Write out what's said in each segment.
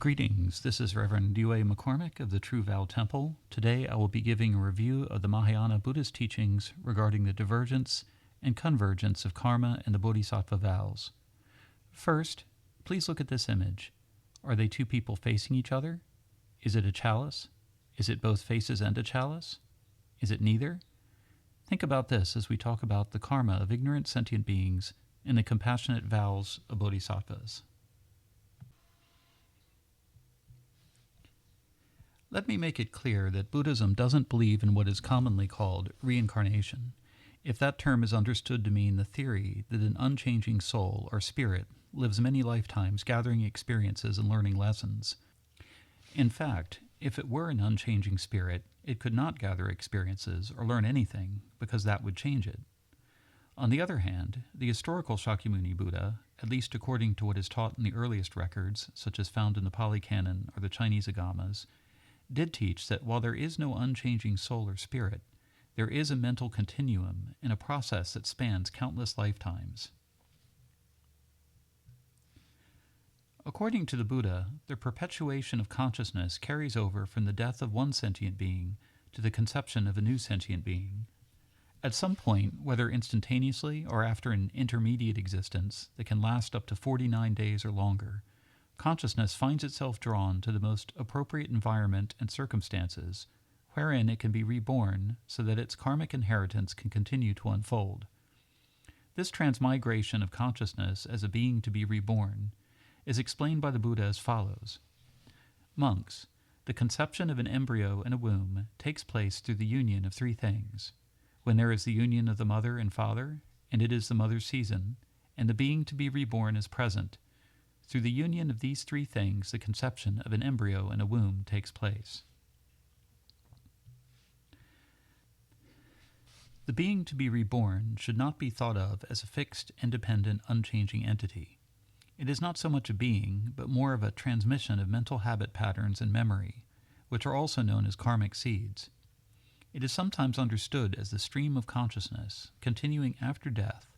Greetings, this is Reverend Yue McCormick of the True Vow Temple. Today I will be giving a review of the Mahayana Buddhist teachings regarding the divergence and convergence of karma and the bodhisattva vows. First, please look at this image. Are they two people facing each other? Is it a chalice? Is it both faces and a chalice? Is it neither? Think about this as we talk about the karma of ignorant sentient beings and the compassionate vows of bodhisattvas. Let me make it clear that Buddhism doesn't believe in what is commonly called reincarnation, if that term is understood to mean the theory that an unchanging soul or spirit lives many lifetimes gathering experiences and learning lessons. In fact, if it were an unchanging spirit, it could not gather experiences or learn anything because that would change it. On the other hand, the historical Shakyamuni Buddha, at least according to what is taught in the earliest records, such as found in the Pali Canon or the Chinese Agamas, did teach that while there is no unchanging soul or spirit, there is a mental continuum in a process that spans countless lifetimes. According to the Buddha, the perpetuation of consciousness carries over from the death of one sentient being to the conception of a new sentient being. At some point, whether instantaneously or after an intermediate existence that can last up to 49 days or longer, consciousness finds itself drawn to the most appropriate environment and circumstances wherein it can be reborn so that its karmic inheritance can continue to unfold. This transmigration of consciousness as a being to be reborn is explained by the Buddha as follows. Monks, the conception of an embryo in a womb takes place through the union of three things. When there is the union of the mother and father, and it is the mother's season, and the being to be reborn is present, through the union of these three things, the conception of an embryo in a womb takes place. The being to be reborn should not be thought of as a fixed, independent, unchanging entity. It is not so much a being, but more of a transmission of mental habit patterns and memory, which are also known as karmic seeds. It is sometimes understood as the stream of consciousness, continuing after death,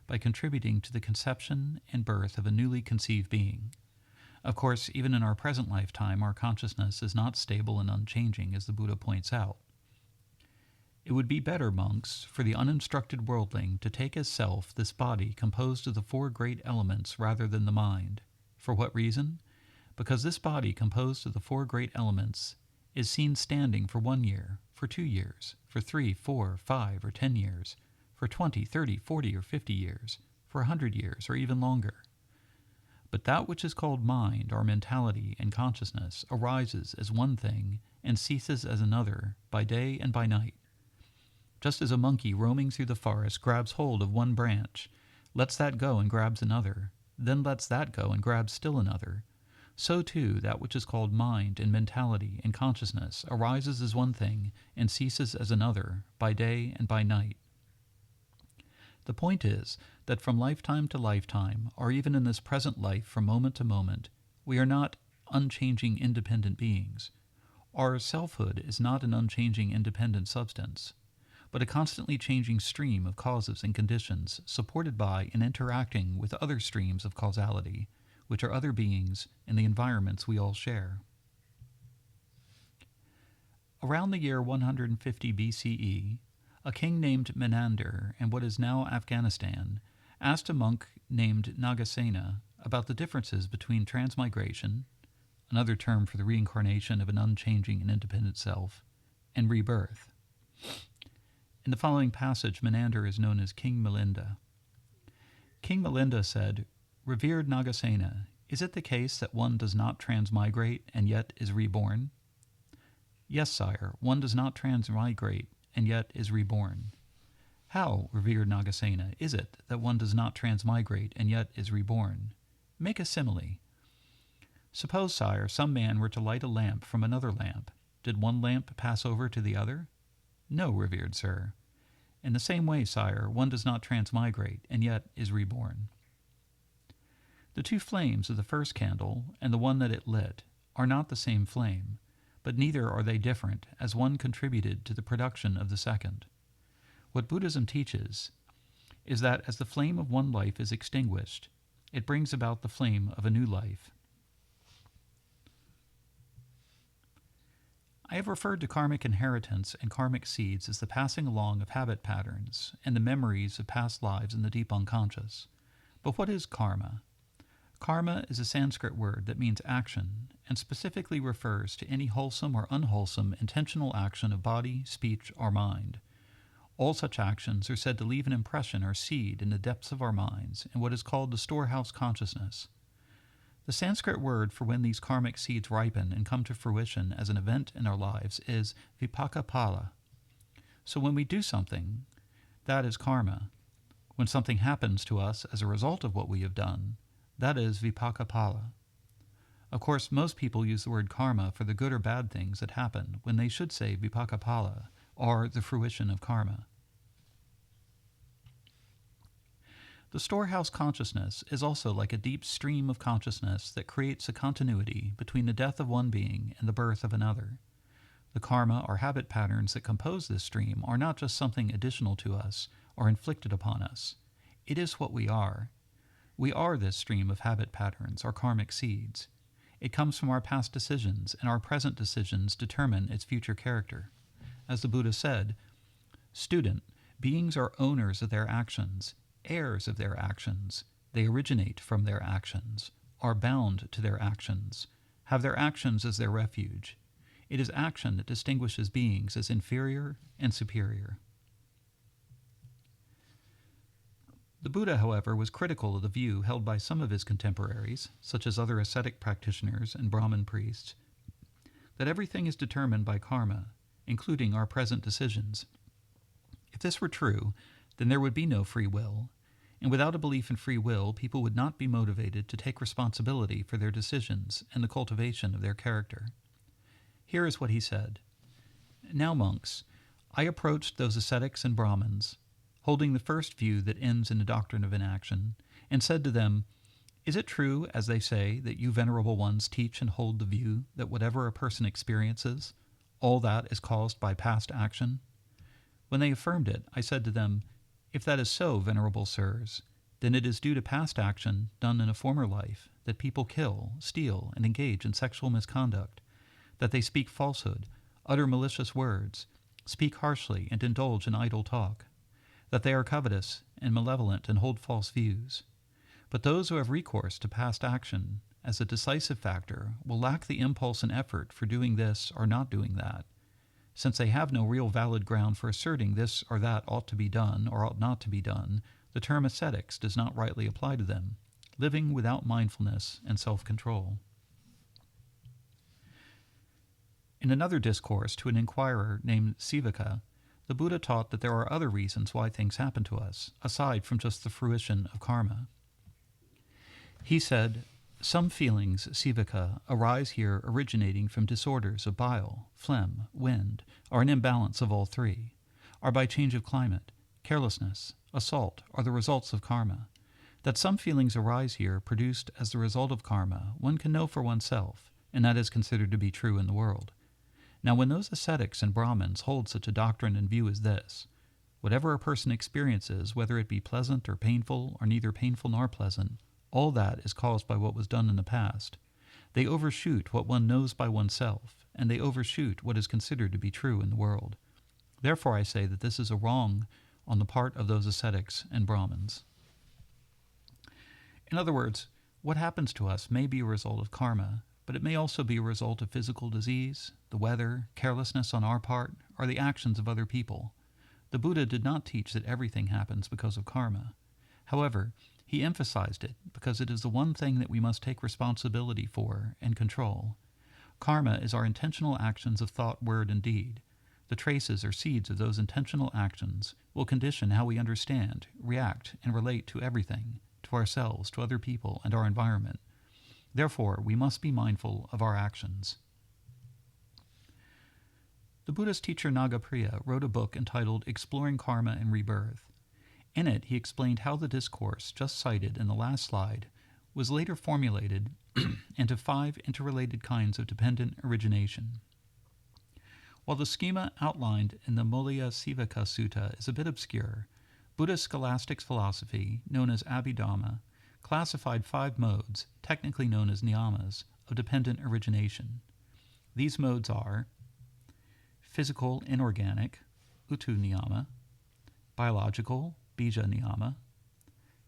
by contributing to the conception and birth of a newly conceived being. Of course, even in our present lifetime, our consciousness is not stable and unchanging, as the Buddha points out. It would be better, monks, for the uninstructed worldling to take as self this body composed of the four great elements rather than the mind. For what reason? Because this body composed of the four great elements is seen standing for 1 year, for 2 years, for 3, 4, 5, or 10 years, for 20, 30, 40, or 50 years, for 100 years, or even longer. But that which is called mind, or mentality, and consciousness arises as one thing and ceases as another by day and by night. Just as a monkey roaming through the forest grabs hold of one branch, lets that go and grabs another, then lets that go and grabs still another, so too that which is called mind and mentality and consciousness arises as one thing and ceases as another by day and by night. The point is that from lifetime to lifetime, or even in this present life from moment to moment, we are not unchanging independent beings. Our selfhood is not an unchanging independent substance, but a constantly changing stream of causes and conditions supported by and interacting with other streams of causality, which are other beings in the environments we all share. Around the year 150 BCE, a king named Menander in what is now Afghanistan asked a monk named Nagasena about the differences between transmigration, another term for the reincarnation of an unchanging and independent self, and rebirth. In the following passage, Menander is known as King Milinda. King Milinda said, "Revered Nagasena, is it the case that one does not transmigrate and yet is reborn?" "Yes, sire, one does not transmigrate and yet is reborn." "How, revered Nagasena, is it that one does not transmigrate and yet is reborn? Make a simile." "Suppose, sire, some man were to light a lamp from another lamp. Did one lamp pass over to the other?" "No, revered sir." "In the same way, sire, one does not transmigrate and yet is reborn." The two flames of the first candle and the one that it lit are not the same flame, but neither are they different, as one contributed to the production of the second. What Buddhism teaches is that as the flame of one life is extinguished, it brings about the flame of a new life. I have referred to karmic inheritance and karmic seeds as the passing along of habit patterns and the memories of past lives in the deep unconscious. But what is karma? Karma is a Sanskrit word that means action and specifically refers to any wholesome or unwholesome intentional action of body, speech, or mind. All such actions are said to leave an impression or seed in the depths of our minds in what is called the storehouse consciousness. The Sanskrit word for when these karmic seeds ripen and come to fruition as an event in our lives is vipaka. So when we do something, that is karma. When something happens to us as a result of what we have done, that is vipaka. Of course, most people use the word karma for the good or bad things that happen when they should say vipaka, or the fruition of karma. The storehouse consciousness is also like a deep stream of consciousness that creates a continuity between the death of one being and the birth of another. The karma or habit patterns that compose this stream are not just something additional to us or inflicted upon us. It is what we are. We are this stream of habit patterns or karmic seeds. It comes from our past decisions, and our present decisions determine its future character. As the Buddha said, "Student, beings are owners of their actions, heirs of their actions. They originate from their actions, are bound to their actions, have their actions as their refuge. It is action that distinguishes beings as inferior and superior." The Buddha, however, was critical of the view held by some of his contemporaries, such as other ascetic practitioners and Brahmin priests, that everything is determined by karma, including our present decisions. If this were true, then there would be no free will, and without a belief in free will, people would not be motivated to take responsibility for their decisions and the cultivation of their character. Here is what he said. "Now, monks, I approached those ascetics and Brahmins, holding the first view that ends in the doctrine of inaction, and said to them, 'Is it true, as they say, that you venerable ones teach and hold the view that whatever a person experiences, all that is caused by past action?' When they affirmed it, I said to them, 'If that is so, venerable sirs, then it is due to past action done in a former life that people kill, steal, and engage in sexual misconduct, that they speak falsehood, utter malicious words, speak harshly, and indulge in idle talk, that they are covetous and malevolent and hold false views. But those who have recourse to past action as a decisive factor will lack the impulse and effort for doing this or not doing that. Since they have no real valid ground for asserting this or that ought to be done or ought not to be done, the term ascetics does not rightly apply to them, living without mindfulness and self-control." In another discourse to an inquirer named Sivaka, the Buddha taught that there are other reasons why things happen to us, aside from just the fruition of karma. He said, "Some feelings, Sivaka, arise here originating from disorders of bile, phlegm, wind, or an imbalance of all three, are by change of climate, carelessness, assault, are the results of karma. That some feelings arise here produced as the result of karma, one can know for oneself, and that is considered to be true in the world. Now when those ascetics and Brahmins hold such a doctrine and view as this, whatever a person experiences, whether it be pleasant or painful, or neither painful nor pleasant, all that is caused by what was done in the past. They overshoot what one knows by oneself, and they overshoot what is considered to be true in the world. Therefore I say that this is a wrong on the part of those ascetics and Brahmins." In other words, what happens to us may be a result of karma, but it may also be a result of physical disease, the weather, carelessness on our part, or the actions of other people. The Buddha did not teach that everything happens because of karma. However, he emphasized it because it is the one thing that we must take responsibility for and control. Karma is our intentional actions of thought, word, and deed. The traces or seeds of those intentional actions will condition how we understand, react, and relate to everything, to ourselves, to other people, and our environment. Therefore, we must be mindful of our actions. The Buddhist teacher Nagapriya wrote a book entitled Exploring Karma and Rebirth. In it, he explained how the discourse just cited in the last slide was later formulated into 5 interrelated kinds of dependent origination. While the schema outlined in the Molaya Sivaka Sutta is a bit obscure, Buddhist scholastic philosophy, known as Abhidhamma, classified 5 modes, technically known as niyamas, of dependent origination. These modes are physical, inorganic, utu niyama, biological, bija niyama,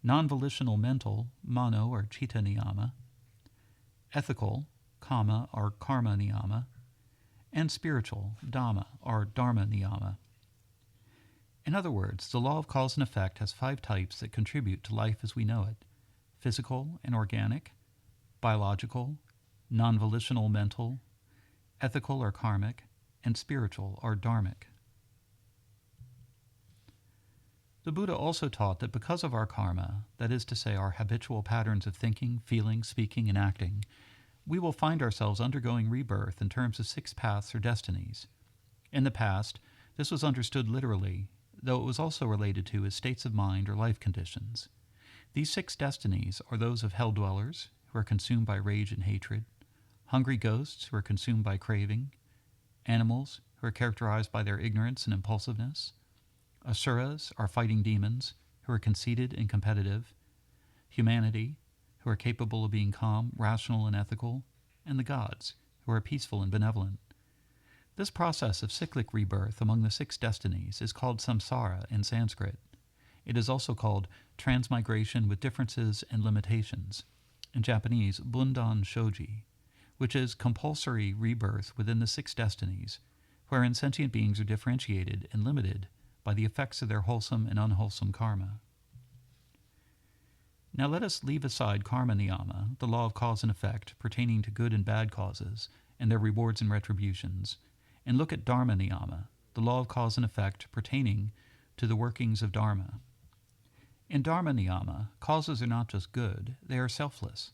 non-volitional mental, mano or chitta niyama, ethical, kama or karma niyama, and spiritual, dhamma or dharma niyama. In other words, the law of cause and effect has 5 types that contribute to life as we know it: physical and organic, biological, non-volitional mental, ethical or karmic, and spiritual or dharmic. The Buddha also taught that because of our karma, that is to say, our habitual patterns of thinking, feeling, speaking, and acting, we will find ourselves undergoing rebirth in terms of 6 paths or destinies. In the past, this was understood literally, though it was also related to as states of mind or life conditions. These 6 destinies are those of hell dwellers, who are consumed by rage and hatred, hungry ghosts, who are consumed by craving, animals, who are characterized by their ignorance and impulsiveness, asuras, are fighting demons, who are conceited and competitive, humanity, who are capable of being calm, rational, and ethical, and the gods, who are peaceful and benevolent. This process of cyclic rebirth among the 6 destinies is called samsara in Sanskrit. It is also called transmigration with differences and limitations, in Japanese bundan shoji, which is compulsory rebirth within the 6 destinies, wherein sentient beings are differentiated and limited by the effects of their wholesome and unwholesome karma. Now let us leave aside karma niyama, the law of cause and effect pertaining to good and bad causes and their rewards and retributions, and look at dharma niyama, the law of cause and effect pertaining to the workings of dharma. In dharma niyama, causes are not just good, they are selfless.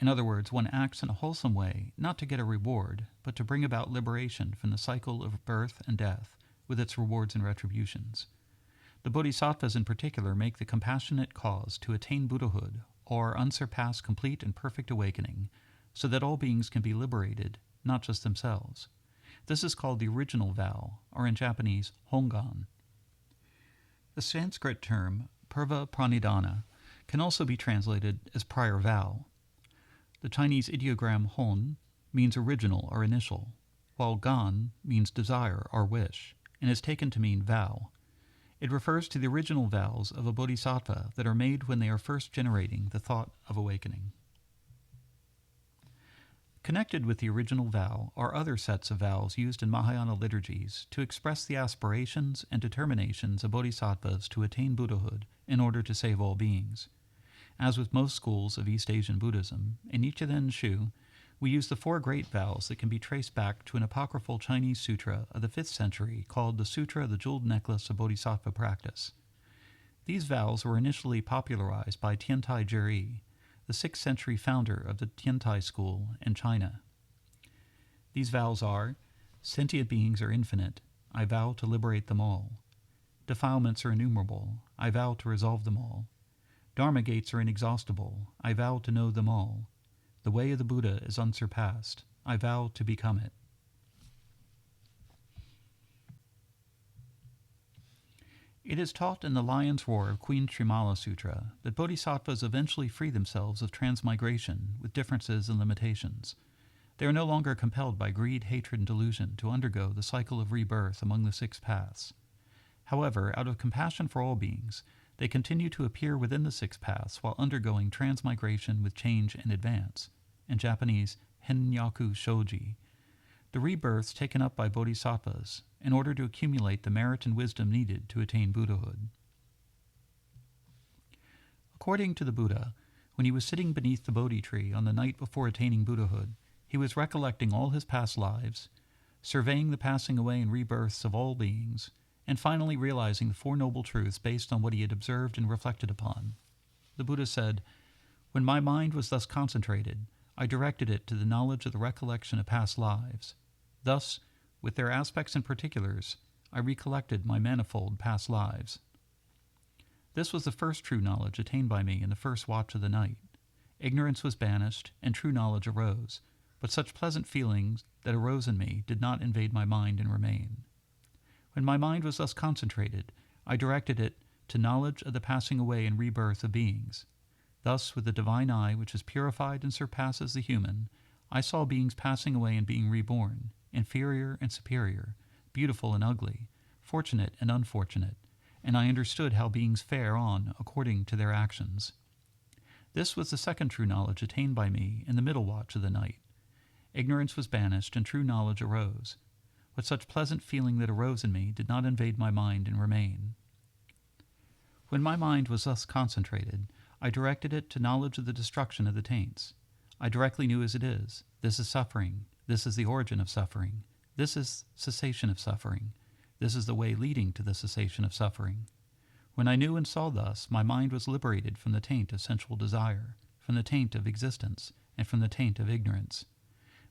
In other words, one acts in a wholesome way, not to get a reward, but to bring about liberation from the cycle of birth and death, with its rewards and retributions. The bodhisattvas in particular make the compassionate cause to attain Buddhahood, or unsurpassed complete and perfect awakening, so that all beings can be liberated, not just themselves. This is called the original vow, or in Japanese, hongan. The Sanskrit term purva pranidhana can also be translated as prior vow. The Chinese ideogram hon means original or initial, while gan means desire or wish, and is taken to mean vow. It refers to the original vows of a bodhisattva that are made when they are first generating the thought of awakening. Connected with the original vow are other sets of vows used in Mahayana liturgies to express the aspirations and determinations of bodhisattvas to attain Buddhahood in order to save all beings. As with most schools of East Asian Buddhism, in Nichiren Shu, we use the 4 great vows that can be traced back to an apocryphal Chinese sutra of the 5th century called the Sutra of the Jeweled Necklace of Bodhisattva Practice. These vows were initially popularized by Tiantai Jeri, the 6th century founder of the Tiantai school in China. These vows are: sentient beings are infinite, I vow to liberate them all. Defilements are innumerable, I vow to resolve them all. Dharma gates are inexhaustible, I vow to know them all. The way of the Buddha is unsurpassed, I vow to become it. It is taught in the Lion's Roar of Queen Trimala Sutra that bodhisattvas eventually free themselves of transmigration with differences and limitations. They are no longer compelled by greed, hatred, and delusion to undergo the cycle of rebirth among the 6 paths. However, out of compassion for all beings, they continue to appear within the 6 paths while undergoing transmigration with change and advance, in Japanese, Hennyaku Shoji, the rebirths taken up by bodhisattvas in order to accumulate the merit and wisdom needed to attain Buddhahood. According to the Buddha, when he was sitting beneath the Bodhi tree on the night before attaining Buddhahood, he was recollecting all his past lives, surveying the passing away and rebirths of all beings, and finally realizing the 4 noble truths based on what he had observed and reflected upon. The Buddha said, "When my mind was thus concentrated, I directed it to the knowledge of the recollection of past lives. Thus, with their aspects and particulars, I recollected my manifold past lives. This was the first true knowledge attained by me in the first watch of the night. Ignorance was banished, and true knowledge arose, but such pleasant feelings that arose in me did not invade my mind and remain. When my mind was thus concentrated, I directed it to knowledge of the passing away and rebirth of beings. Thus, with the divine eye, which is purified and surpasses the human, I saw beings passing away and being reborn, inferior and superior, beautiful and ugly, fortunate and unfortunate, and I understood how beings fare on according to their actions. This was the second true knowledge attained by me in the middle watch of the night. Ignorance was banished, and true knowledge arose. But such pleasant feeling that arose in me did not invade my mind and remain. When my mind was thus concentrated, I directed it to knowledge of the destruction of the taints. I directly knew as it is, this is suffering, this is the origin of suffering, this is cessation of suffering, this is the way leading to the cessation of suffering. When I knew and saw thus, my mind was liberated from the taint of sensual desire, from the taint of existence, and from the taint of ignorance.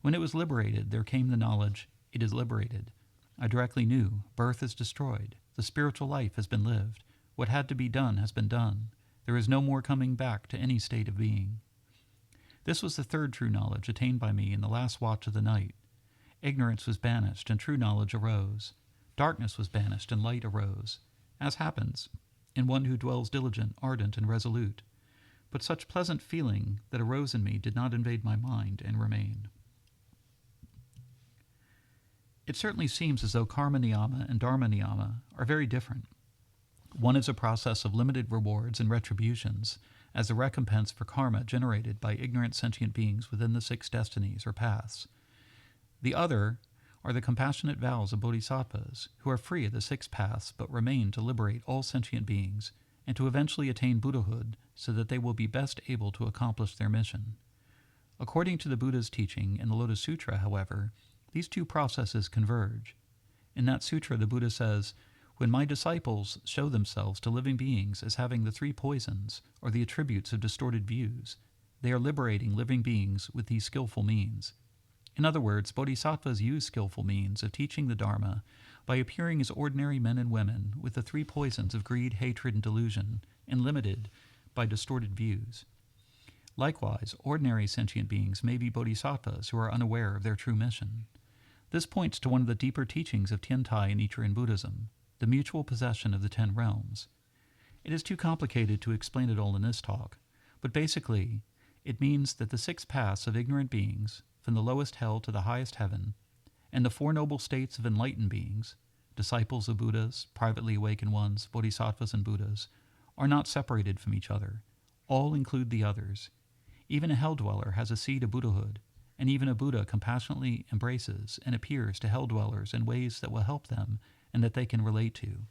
When it was liberated, there came the knowledge, it is liberated. I directly knew, birth is destroyed, the spiritual life has been lived, what had to be done has been done, there is no more coming back to any state of being. This was the third true knowledge attained by me in the last watch of the night. Ignorance was banished, and true knowledge arose. Darkness was banished, and light arose, as happens in one who dwells diligent, ardent, and resolute. But such pleasant feeling that arose in me did not invade my mind and remain. It certainly seems as though karma niyama and dharma niyama are very different. One is a process of limited rewards and retributions as a recompense for karma generated by ignorant sentient beings within the 6 destinies or paths. The other are the compassionate vows of bodhisattvas, who are free of the 6 paths but remain to liberate all sentient beings and to eventually attain Buddhahood so that they will be best able to accomplish their mission. According to the Buddha's teaching in the Lotus Sutra, however, these 2 processes converge. In that sutra, the Buddha says, "When my disciples show themselves to living beings as having the 3 poisons, or the attributes of distorted views, they are liberating living beings with these skillful means." In other words, bodhisattvas use skillful means of teaching the Dharma by appearing as ordinary men and women with the 3 poisons of greed, hatred, and delusion, and limited by distorted views. Likewise, ordinary sentient beings may be bodhisattvas who are unaware of their true mission. This points to one of the deeper teachings of Tiantai and Nichiren Buddhism, the mutual possession of the 10 realms. It is too complicated to explain it all in this talk, but basically, it means that the 6 paths of ignorant beings, from the lowest hell to the highest heaven, and the 4 noble states of enlightened beings, disciples of Buddhas, privately awakened ones, bodhisattvas, and Buddhas, are not separated from each other. All include the others. Even a hell dweller has a seed of Buddhahood, and even a Buddha compassionately embraces and appears to hell dwellers in ways that will help them and that they can relate to.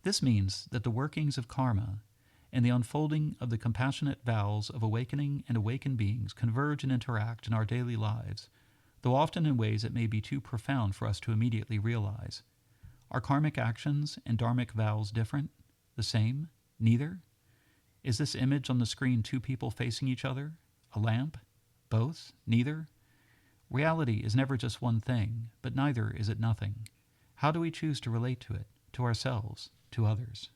This means that the workings of karma and the unfolding of the compassionate vows of awakening and awakened beings converge and interact in our daily lives, though often in ways that may be too profound for us to immediately realize. Are karmic actions and dharmic vows different? The same? Neither? Is this image on the screen 2 people facing each other? A lamp? Both? Neither? Reality is never just one thing, but neither is it nothing. How do we choose to relate to it, to ourselves, to others?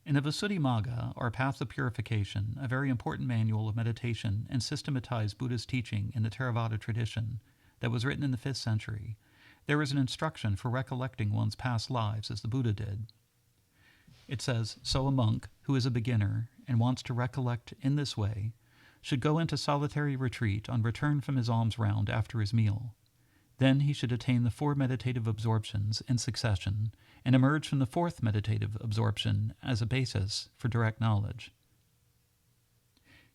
In the Visuddhimagga, or Path of Purification, a very important manual of meditation and systematized Buddhist teaching in the Theravada tradition that was written in the 5th century, there is an instruction for recollecting one's past lives as the Buddha did. It says, "So a monk, who is a beginner and wants to recollect in this way, should go into solitary retreat on return from his alms round after his meal. Then he should attain the 4 meditative absorptions in succession and emerge from the 4th meditative absorption as a basis for direct knowledge.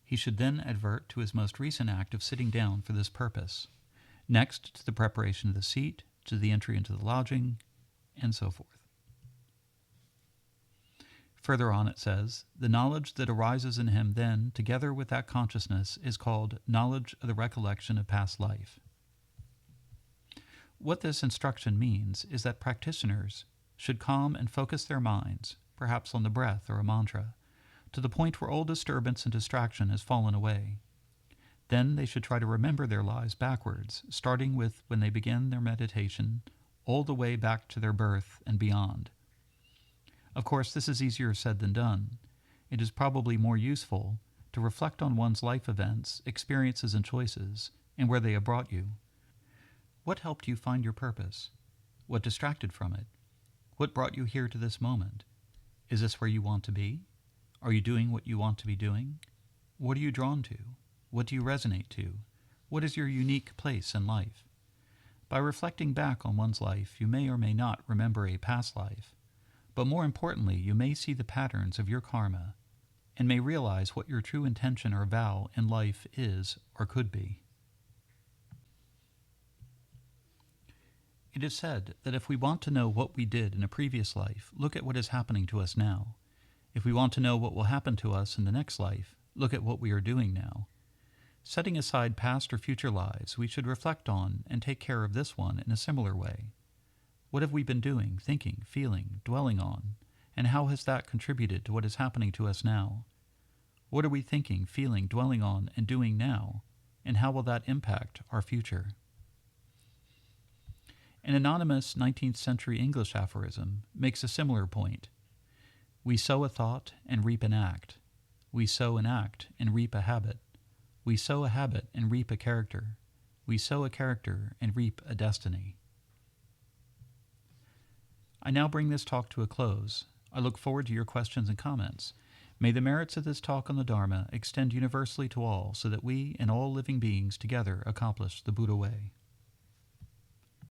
He should then advert to his most recent act of sitting down for this purpose, next to the preparation of the seat, to the entry into the lodging, and so forth." Further on it says, "The knowledge that arises in him then, together with that consciousness, is called knowledge of the recollection of past life." What this instruction means is that practitioners should calm and focus their minds, perhaps on the breath or a mantra, to the point where all disturbance and distraction has fallen away. Then they should try to remember their lives backwards, starting with when they begin their meditation, all the way back to their birth and beyond. Of course, this is easier said than done. It is probably more useful to reflect on one's life events, experiences, and choices, and where they have brought you. What helped you find your purpose? What distracted from it? What brought you here to this moment? Is this where you want to be? Are you doing what you want to be doing? What are you drawn to? What do you resonate to? What is your unique place in life? By reflecting back on one's life, you may or may not remember a past life, but more importantly, you may see the patterns of your karma and may realize what your true intention or vow in life is or could be. It is said that if we want to know what we did in a previous life, look at what is happening to us now. If we want to know what will happen to us in the next life, look at what we are doing now. Setting aside past or future lives, we should reflect on and take care of this one in a similar way. What have we been doing, thinking, feeling, dwelling on, and how has that contributed to what is happening to us now? What are we thinking, feeling, dwelling on, and doing now, and how will that impact our future? An anonymous 19th century English aphorism makes a similar point. We sow a thought and reap an act. We sow an act and reap a habit. We sow a habit and reap a character. We sow a character and reap a destiny. I now bring this talk to a close. I look forward to your questions and comments. May the merits of this talk on the Dharma extend universally to all so that we and all living beings together accomplish the Buddha way.